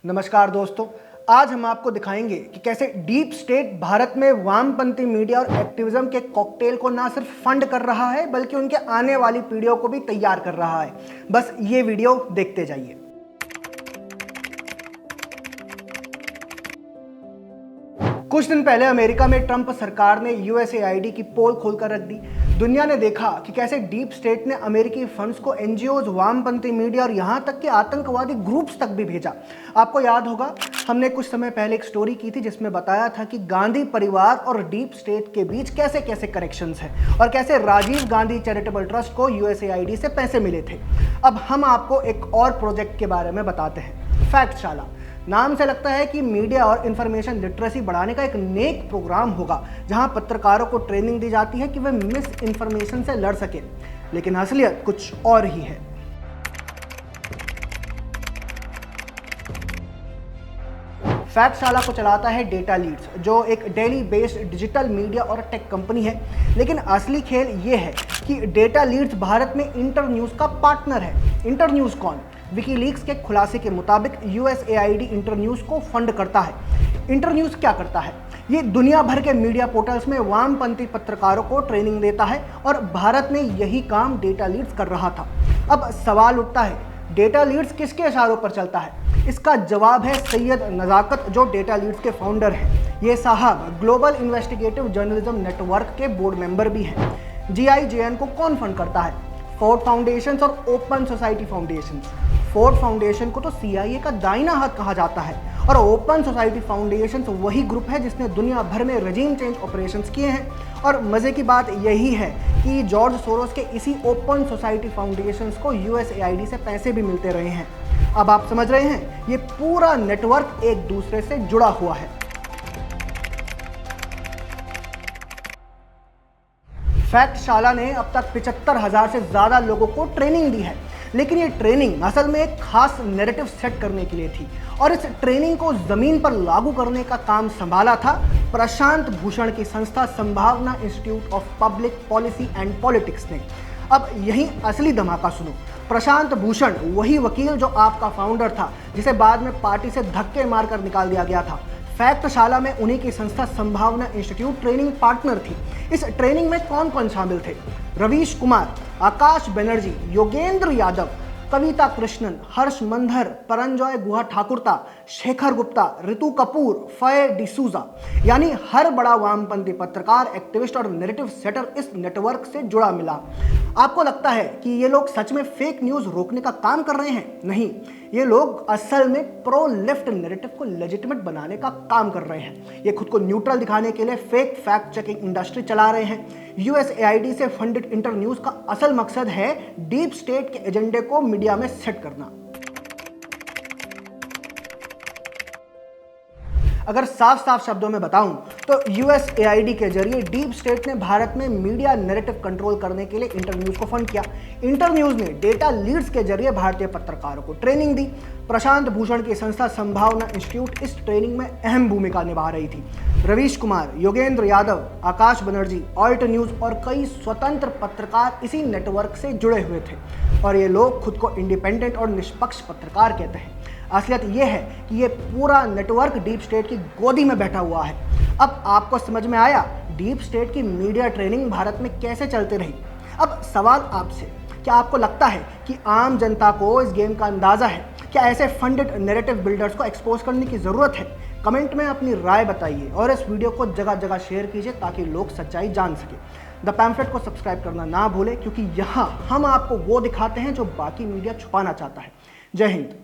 नमस्कार दोस्तों, आज हम आपको दिखाएंगे कि कैसे डीप स्टेट भारत में वामपंथी मीडिया और एक्टिविज्म के कॉकटेल को ना सिर्फ फंड कर रहा है बल्कि उनके आने वाली पीढ़ियों को भी तैयार कर रहा है। बस ये वीडियो देखते जाइए। कुछ दिन पहले अमेरिका में ट्रंप सरकार ने यूएसएआईडी की पोल खोलकर रख दी। दुनिया ने देखा कि कैसे डीप स्टेट ने अमेरिकी फंड्स को एनजीओज, वामपंथी मीडिया और यहाँ तक कि आतंकवादी ग्रुप्स तक भी भेजा। आपको याद होगा, हमने कुछ समय पहले एक स्टोरी की थी जिसमें बताया था कि गांधी परिवार और डीप स्टेट के बीच कैसे कैसे कनेक्शंस हैं और कैसे राजीव गांधी चैरिटेबल ट्रस्ट को यूएसएआईडी से पैसे मिले थे। अब हम आपको एक और प्रोजेक्ट के बारे में बताते हैं, फैक्टशाला। नाम से लगता है कि मीडिया और इंफॉर्मेशन लिटरेसी बढ़ाने का एक नेक प्रोग्राम होगा जहां पत्रकारों को ट्रेनिंग दी जाती है कि वे मिस इन्फॉर्मेशन से लड़ सकें, लेकिन असलियत कुछ और ही है। फैक्टशाला को चलाता है डेटा लीड्स, जो एक दिल्ली बेस्ड डिजिटल मीडिया और टेक कंपनी है। लेकिन असली खेल ये है कि डेटा लीड्स भारत में इंटरन्यूज का पार्टनर है। इंटरन्यूज कौन? विकीलीक्स के खुलासे के मुताबिक यूएसएआईडी इंटरन्यूज को फंड करता है। इंटरन्यूज क्या करता है? ये दुनिया भर के मीडिया पोर्टल्स में वामपंथी पत्रकारों को ट्रेनिंग देता है और भारत में यही काम डेटा लीड्स कर रहा था। अब सवाल उठता है, डेटा लीड्स किसके इशारों पर चलता है? इसका जवाब है सैयद नजाकत, जो डेटा लीड्स के फाउंडर हैं। ये साहब ग्लोबल इन्वेस्टिगेटिव जर्नलिज्म नेटवर्क के बोर्ड मेंबर भी हैं। GIJN को कौन फंड करता है? फोर्ड फाउंडेशन और open society foundation. Ford foundation को तो CIA का दाहिना हाथ कहा जाता है और ओपन सोसाइटी फाउंडेशन वही ग्रुप है जिसने दुनिया भर में रजीम चेंज ऑपरेशंस किए हैं। और मजे की बात यही है कि जॉर्ज सोरोस के इसी ओपन सोसाइटी फाउंडेशंस को यूएसएआईडी से पैसे भी मिलते रहे हैं। अब आप समझ रहे हैं, ये पूरा नेटवर्क एक दूसरे से जुड़ा हुआ है। फैक्टशाला ने अब तक 75,000 से ज़्यादा लोगों को ट्रेनिंग दी है, लेकिन ये ट्रेनिंग असल में एक खास नैरेटिव सेट करने के लिए थी और इस ट्रेनिंग को ज़मीन पर लागू करने का काम संभाला था प्रशांत भूषण की संस्था संभावना institute of public policy and politics ने। अब यही असली धमाका सुनो। प्रशांत भूषण वही वकील जो आपका फाउंडर था, जिसे बाद में पार्टी से धक्के मारकर निकाल दिया गया था। फैक्टशाला में उन्हीं की संस्था संभावना इंस्टीट्यूट ट्रेनिंग पार्टनर थी। इस ट्रेनिंग में कौन कौन शामिल थे? रवीश कुमार, आकाश बनर्जी, योगेंद्र यादव, कविता कृष्णन, हर्ष मंधर, परंजॉय गुहा ठाकुरता, शेखर गुप्ता, ऋतु कपूर, फये डिसूजा। यानी हर बड़ा वामपंथी पत्रकार, एक्टिविस्ट और नैरेटिव सेटर इस नेटवर्क से जुड़ा मिला। आपको लगता है कि ये लोग सच में फेक न्यूज़ रोकने का काम कर रहे हैं? नहीं, ये लोग असल में प्रो लेफ्ट नैरेटिव को लेजिटिमेट बनाने का काम कर रहे हैं। ये खुद को न्यूट्रल दिखाने के लिए फेक फैक्ट चेकिंग इंडस्ट्री चला रहे हैं। यूएसएआईडी से फंडेड इंटरन्यूज का असल मकसद है डीप स्टेट के एजेंडे को मीडिया में सेट करना। अगर साफ साफ शब्दों में बताऊं तो यूएसएआईडी के जरिए डीप स्टेट ने भारत में मीडिया नैरेटिव कंट्रोल करने के लिए इंटरन्यूज को फंड किया। इंटरन्यूज ने डेटा लीड्स के जरिए भारतीय पत्रकारों को ट्रेनिंग दी। प्रशांत भूषण की संस्था संभावना इंस्टीट्यूट इस ट्रेनिंग में अहम भूमिका निभा रही थी। रवीश कुमार, योगेंद्र यादव, आकाश बनर्जी, ऑल्ट न्यूज और कई स्वतंत्र पत्रकार इसी नेटवर्क से जुड़े हुए थे और ये लोग खुद को इंडिपेंडेंट और निष्पक्ष पत्रकार कहते हैं। असलियत यह है कि ये पूरा नेटवर्क डीप स्टेट की गोदी में बैठा हुआ है। अब आपको समझ में आया डीप स्टेट की मीडिया ट्रेनिंग भारत में कैसे चलती रही। अब सवाल आपसे, क्या आपको लगता है कि आम जनता को इस गेम का अंदाजा है? क्या ऐसे फंडेड नैरेटिव बिल्डर्स को एक्सपोज करने की ज़रूरत है? कमेंट में अपनी राय बताइए और इस वीडियो को जगह जगह शेयर कीजिए ताकि लोग सच्चाई जान सकें। द पैम्फलेट को सब्सक्राइब करना ना भूलें, क्योंकि यहाँ हम आपको वो दिखाते हैं जो बाकी मीडिया छुपाना चाहता है। जय हिंद।